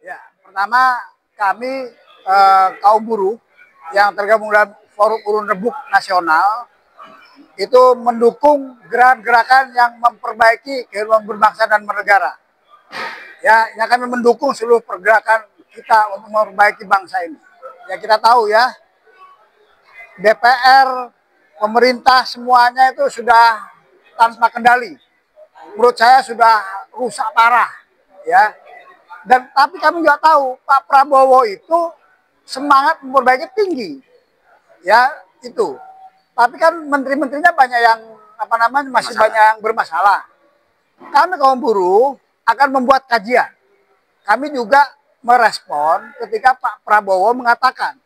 Ya, pertama kami kaum buruh yang tergabung dalam Forum Urun Rebuk Nasional itu mendukung gerakan-gerakan yang memperbaiki kehidupan berbangsa dan bernegara. Ya, yang kami mendukung seluruh pergerakan kita untuk memperbaiki bangsa ini. Ya kita tahu ya, DPR, pemerintah semuanya itu sudah tanpa kendali. Menurut saya sudah rusak parah, ya. Dan tapi kami nggak tahu Pak Prabowo itu semangat memperbaiki tinggi, ya itu. Tapi kan menteri-menterinya banyak yang masih banyak yang bermasalah. Kami kaum buruh akan membuat kajian. Kami juga merespon ketika Pak Prabowo mengatakan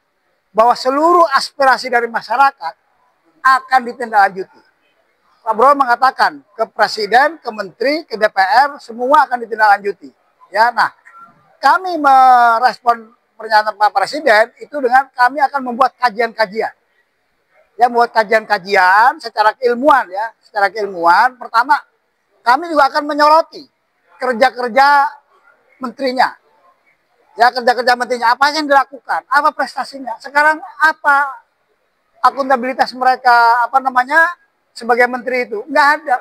bahwa seluruh aspirasi dari masyarakat akan ditindaklanjuti. Pak Prabowo mengatakan ke presiden, ke menteri, ke DPR semua akan ditindaklanjuti. Ya, nah kami merespon pernyataan Pak Presiden itu dengan kami akan membuat kajian-kajian. Ya, membuat kajian-kajian secara keilmuan ya, secara keilmuan. Pertama, kami juga akan menyoroti kerja-kerja menterinya. Ya, kerja-kerja menterinya apa yang dilakukan, apa prestasinya. Sekarang apa akuntabilitas mereka sebagai menteri itu? Nggak ada.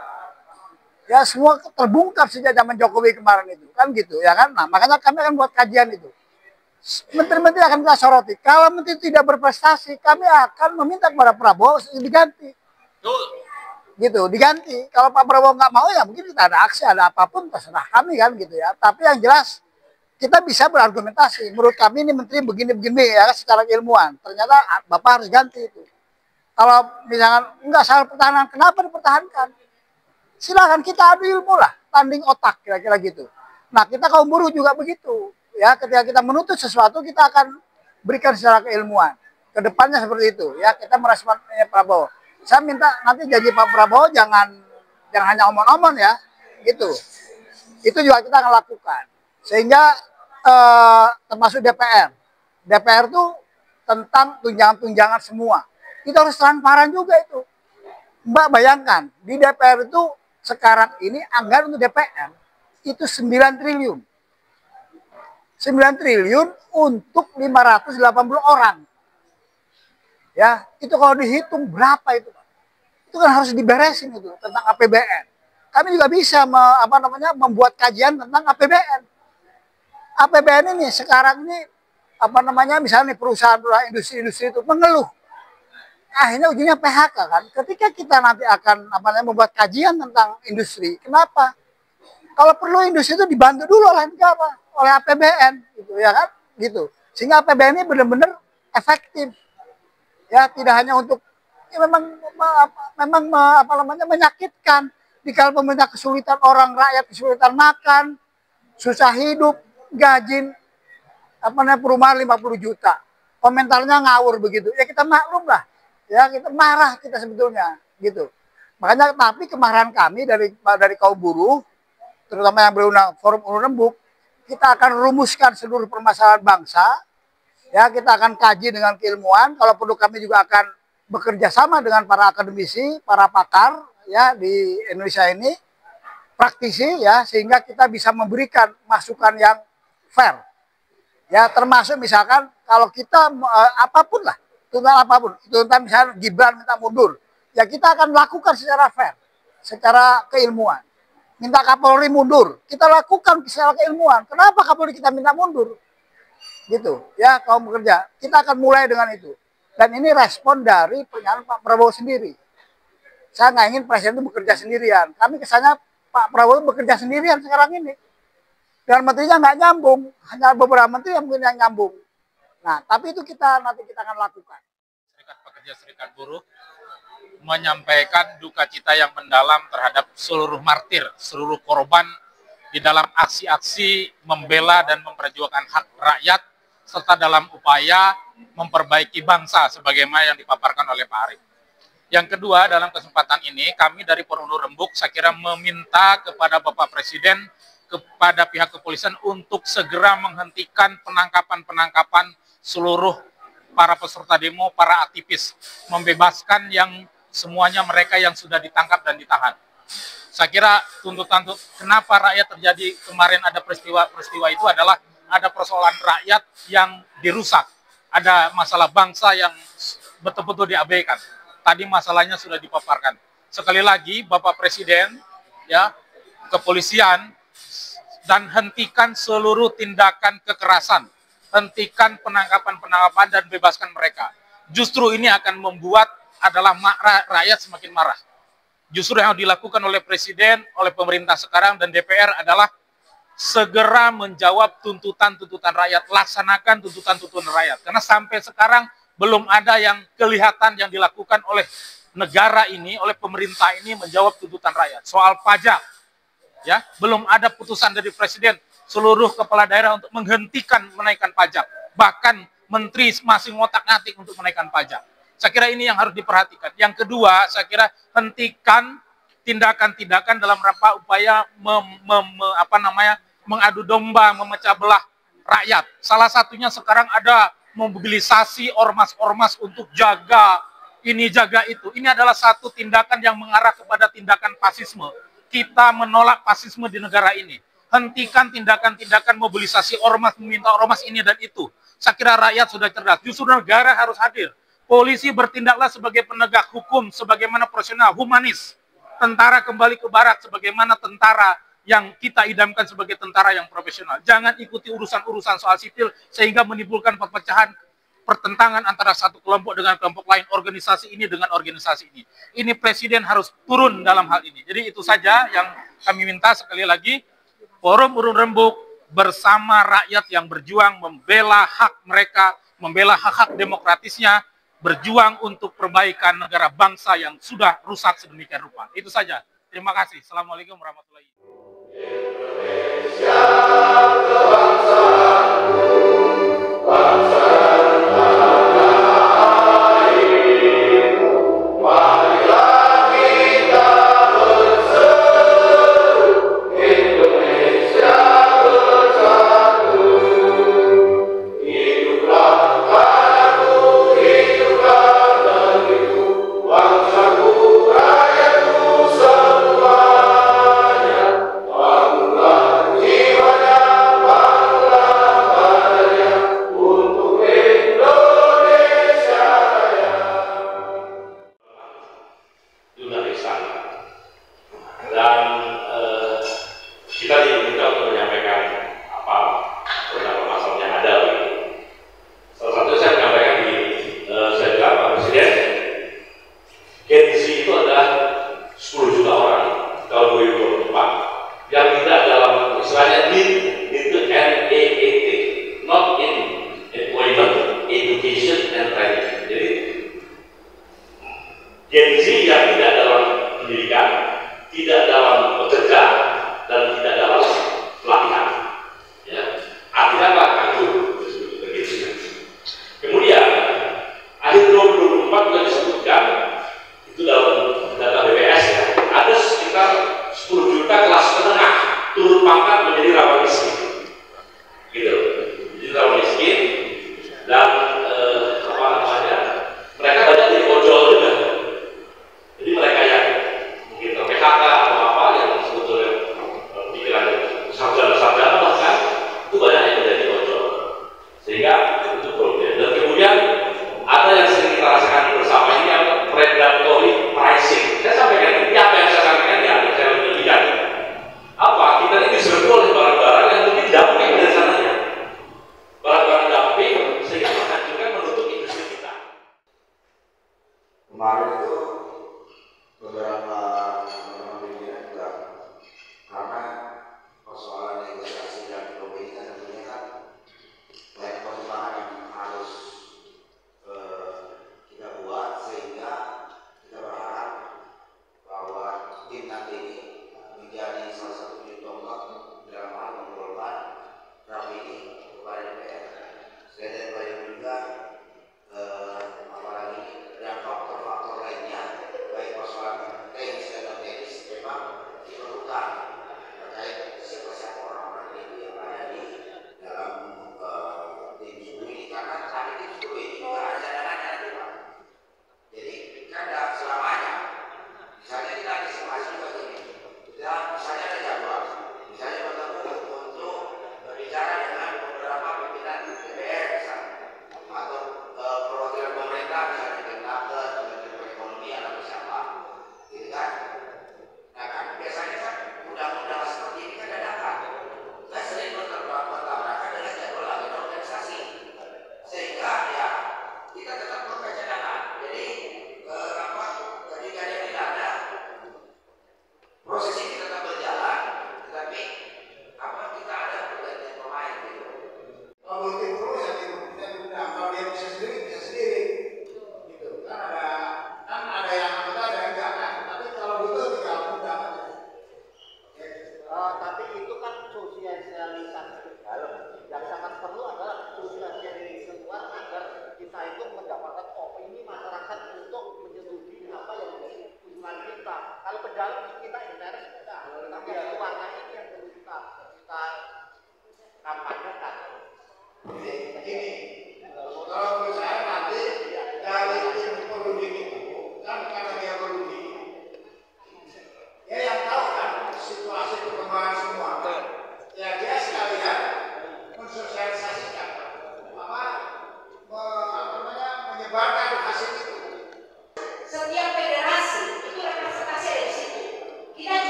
Ya semua terbongkar sejak zaman Jokowi kemarin itu kan gitu ya kan. Nah makanya kami akan buat kajian itu. Menteri-menteri akan kita soroti. Kalau menteri tidak berprestasi, kami akan meminta kepada Prabowo diganti. Gitu, diganti. Kalau Pak Prabowo nggak mau ya mungkin kita ada aksi, ada apapun terserah kami kan gitu ya. Tapi yang jelas kita bisa berargumentasi. Menurut kami ini menteri begini-begini ya secara ilmuwan. Ternyata Bapak harus ganti itu. Kalau misalkan enggak salah pertahanan, kenapa dipertahankan? Silakan kita adu ilmu lah, tanding otak kira-kira gitu. Nah kita kaum buruh juga begitu. Ya ketika kita menuntut sesuatu kita akan berikan secara keilmuan. Kedepannya seperti itu. Ya kita merespon Prabowo. Saya minta nanti janji Pak Prabowo jangan hanya omong-omong ya, gitu. Itu juga kita akan lakukan. Sehingga termasuk DPR. DPR itu tentang tunjangan-tunjangan semua. Kita harus transparan juga itu. Mbak bayangkan di DPR itu sekarang ini anggaran untuk DPR itu 9 triliun. 9 triliun untuk 580 orang. Ya, itu kalau dihitung berapa itu, Pak? Itu kan harus diberesin itu tentang APBN. Kami juga bisa membuat kajian tentang APBN. APBN ini sekarang ini misalnya perusahaan industri-industri itu mengeluh akhirnya ujungnya PHK kan. Ketika kita nanti akan membuat kajian tentang industri, kenapa? Kalau perlu industri itu dibantu dulu oleh negara, oleh APBN, gitu ya kan, gitu. Sehingga APBN ini benar-benar efektif, ya tidak hanya untuk ya menyakitkan. Jika pemerintah kesulitan orang rakyat kesulitan makan, susah hidup, gaji perumahan 50 juta, komentarnya ngawur begitu, ya kita maklum lah. Ya kita marah kita sebetulnya gitu. Makanya tapi kemarahan kami dari kaum buruh terutama yang berundang Forum Urun Rebuk, kita akan rumuskan seluruh permasalahan bangsa. Ya kita akan kaji dengan keilmuan. Kalau perlu kami juga akan bekerja sama dengan para akademisi, para pakar ya di Indonesia ini, praktisi ya sehingga kita bisa memberikan masukan yang fair. Ya termasuk misalkan kalau kita apapun lah tuntutan apapun, tuntutan misalnya Gibran minta mundur, ya kita akan lakukan secara fair, secara keilmuan. Minta Kapolri mundur, kita lakukan secara keilmuan. Kenapa Kapolri kita minta mundur? Gitu, ya kaum pekerja. Kita akan mulai dengan itu. Dan ini respon dari pernyataan Pak Prabowo sendiri. Saya nggak ingin presiden itu bekerja sendirian. Kami kesannya Pak Prabowo bekerja sendirian sekarang ini. Dan menterinya nggak nyambung, hanya beberapa menteri yang mungkin yang nyambung. Nah, tapi itu nanti kita akan lakukan. Serikat Pekerja Serikat Buruh menyampaikan duka cita yang mendalam terhadap seluruh martir, seluruh korban di dalam aksi-aksi membela dan memperjuangkan hak rakyat serta dalam upaya memperbaiki bangsa sebagaimana yang dipaparkan oleh Pak Arief. Yang kedua, dalam kesempatan ini kami dari Forum Urun Rebuk saya kira meminta kepada Bapak Presiden, kepada pihak kepolisian untuk segera menghentikan penangkapan-penangkapan seluruh para peserta demo, para aktivis, membebaskan yang semuanya mereka yang sudah ditangkap dan ditahan. Saya kira tuntutan kenapa rakyat terjadi kemarin ada peristiwa itu adalah ada persoalan rakyat yang dirusak, ada masalah bangsa yang betul-betul diabaikan. Tadi masalahnya sudah dipaparkan. Sekali lagi, Bapak Presiden, ya, kepolisian, dan hentikan seluruh tindakan kekerasan, hentikan penangkapan-penangkapan dan bebaskan mereka. Justru ini akan membuat adalah rakyat semakin marah. Justru yang dilakukan oleh Presiden, oleh pemerintah sekarang dan DPR adalah segera menjawab tuntutan-tuntutan rakyat, laksanakan tuntutan-tuntutan rakyat. Karena sampai sekarang belum ada yang kelihatan yang dilakukan oleh negara ini, oleh pemerintah ini menjawab tuntutan rakyat. Soal pajak, ya, belum ada putusan dari Presiden seluruh kepala daerah untuk menghentikan menaikkan pajak. Bahkan menteri masih ngotak-ngatik untuk menaikkan pajak. Saya kira ini yang harus diperhatikan. Yang kedua, saya kira hentikan tindakan-tindakan dalam rangka upaya mengadu domba, memecah belah rakyat. Salah satunya sekarang ada mobilisasi ormas-ormas untuk jaga ini, jaga itu. Ini adalah satu tindakan yang mengarah kepada tindakan fasisme. Kita menolak fasisme di negara ini. Hentikan tindakan-tindakan mobilisasi ormas, meminta ormas ini dan itu. Saya kira rakyat sudah cerdas. Justru negara harus hadir. Polisi bertindaklah sebagai penegak hukum, sebagaimana profesional, humanis. Tentara kembali ke barak sebagaimana tentara yang kita idamkan sebagai tentara yang profesional. Jangan ikuti urusan-urusan soal sipil sehingga menimbulkan perpecahan, pertentangan antara satu kelompok dengan kelompok lain, organisasi ini dengan organisasi ini. Ini Presiden harus turun dalam hal ini. Jadi itu saja yang kami minta. Sekali lagi, Forum Urung Rembuk bersama rakyat yang berjuang membela hak mereka, membela hak-hak demokratisnya, berjuang untuk perbaikan negara bangsa yang sudah rusak sedemikian rupa. Itu saja. Terima kasih. Assalamualaikum warahmatullahi wabarakatuh.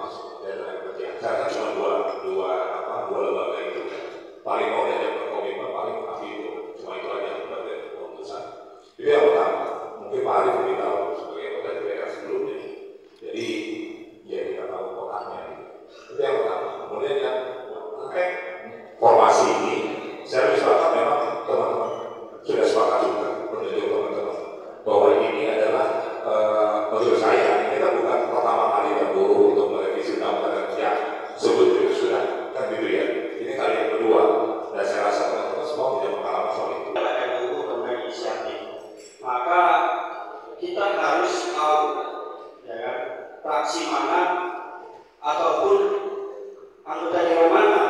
masuk dan tenaga kerja. Saya kan cuma dua lembaga itu. Paling mau dan komitmen paling pasti itu. Cuma itu aja yang dari keputusan. Itu yang pertama. Mungkin Pak Arief lebih tahu sebagai anggota DPR sebelumnya. Jadi ya kita tahu kotaknya. Itu yang pertama. Kemudian yang formasi ini, saya sepakat memang teman-teman sudah sepakat juga menunjuk teman-teman bahwa ini adalah menurut saya kita bukan pertama kali berburu untuk merevisi undang-undang kerja sebelumnya sudah kan gitu ya. Ini kali yang kedua dan saya rasa teman-teman semua punya pengalaman soal itu. RUU tentang inisiatif, maka kita harus tahu ya kan, fraksi mana ataupun anggota dewan mana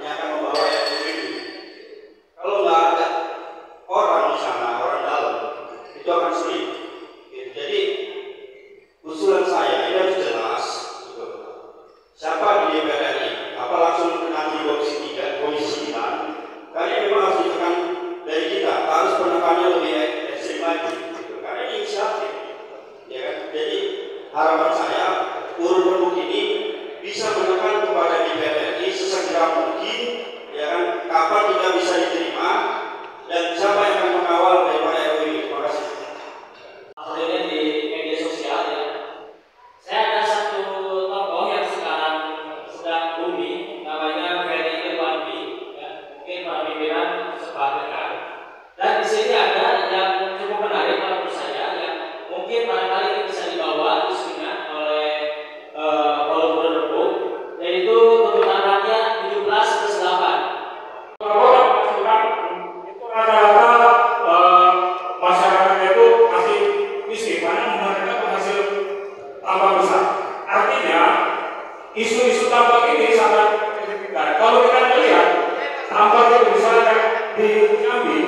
yang akan membawa RUU ini. Kalau nggak ada orang di sana, orang dalam, itu akan sulit. Gitu. Jadi usulan saya ini harus jelas. Gitu. Siapa di DPR RI? Apa langsung nanti komisi 3, komisi 9? Karena memang harus ditekan dari kita, harus penekannya lebih ekstrim lagi. Gitu. Karena ini inisiatif. Ya kan? Jadi harapan saya urun penduk ini bisa menekan kepada DPR RI sesegera mungkin, ya kan, kapan kita bisa diterima dan siapa yang akan mengawal daripada RUU ini. Terima kasih. Kemudian di media sosial ya, saya ada satu tokoh yang sekarang sedang booming, namanya Ferry Irwandi, ya, mungkin para pimpinan sempat dengar. Dan di sini ada yang cukup menarik menurut saya, yang mungkin barangkali ini bisa dibawa isunya oleh walaupun Rembuk, yaitu tuntutan rakyat 17+8. Itu rata-rata masyarakatnya itu masih miskin, karena mereka penghasil tambang besar. Artinya isu-isu tambang ini sangat signifikan. Kalau kita melihat tambang itu misalnya di Jambi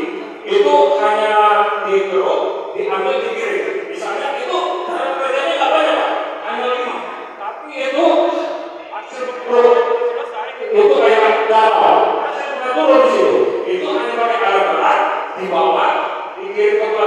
itu hanya digeruk, diambil, dikirim. Misalnya itu cara kerjanya nggak banyak, Pak, hanya 5. Tapi itu hasil selesai itu kayak galau. Saya pernah turun di situ. Itu hanya pakai alat berat, dibawa, dikirim ke